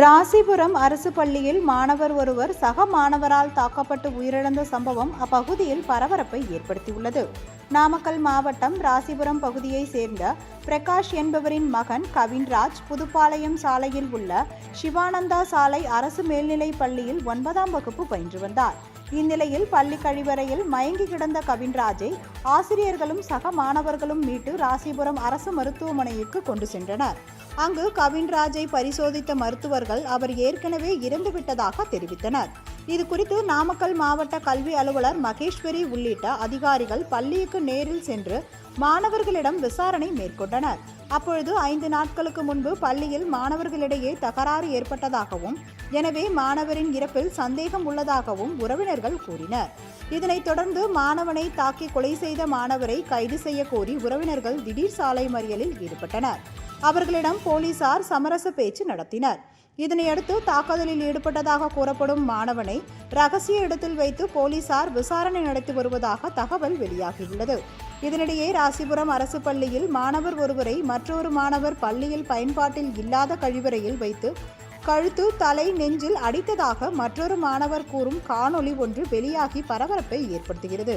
ராசிபுரம் அரசு பள்ளியில் மாணவர் ஒருவர் சக மாணவரால் தாக்கப்பட்டு உயிரிழந்த சம்பவம் அப்பகுதியில் பரபரப்பை ஏற்படுத்தியுள்ளது. நாமக்கல் மாவட்டம் ராசிபுரம் பகுதியை சேர்ந்த பிரகாஷ் என்பவரின் மகன் கவின்ராஜ் புதுப்பாளையம் சாலையில் உள்ள சிவானந்தா சாலை அரசு மேல்நிலைப் பள்ளியில் 9ஆம் வகுப்பு பயின்று வந்தார். இந்நிலையில் பள்ளி கழிவறையில் மயங்கி கிடந்த கவின்ராஜை ஆசிரியர்களும் சக மாணவர்களும் மீட்டு ராசிபுரம் அரசு மருத்துவமனைக்கு கொண்டு சென்றனர். அங்கு கவின்ராஜை பரிசோதித்த மருத்துவர்கள் அவர் ஏற்கனவே இறந்துவிட்டதாக தெரிவித்தனர். இது குறித்து நாமக்கல் மாவட்ட கல்வி அலுவலர் மகேஸ்வரி உள்ளிட்ட அதிகாரிகள் பள்ளிக்கு நேரில் சென்று மாணவர்களிடம் விசாரணை மேற்கொண்டனர். அப்பொழுது 5 நாட்களுக்கு முன்பு பள்ளியில் மாணவர்களிடையே தகராறு ஏற்பட்டதாகவும், எனவே மாணவரின் இறப்பில் சந்தேகம் உள்ளதாகவும் உறவினர்கள் கூறினர். இதனைத் தொடர்ந்து மாணவனை தாக்கி கொலை செய்த மாணவரை கைது செய்ய கோரி உறவினர்கள் திடீர் சாலை மறியலில் ஈடுபட்டனர். அவர்களிடம் போலீசார் சமரச பேச்சு நடத்தினர். இதனையடுத்து தாக்குதலில் ஈடுபட்டதாக கூறப்படும் மாணவனை ரகசிய இடத்தில் வைத்து போலீசார் விசாரணை நடத்தி வருவதாக தகவல் வெளியாகியுள்ளது. இதனிடையே ராசிபுரம் அரசு பள்ளியில் மாணவர் ஒருவரை மற்றொரு மாணவர் பள்ளியில் பயன்பாட்டில் இல்லாத கழிவறையில் வைத்து கழுத்து, தலை, நெஞ்சில் அடித்ததாக மற்றொரு மாணவர் கூறும் காணொளி ஒன்று வெளியாகி பரபரப்பை ஏற்படுத்துகிறது.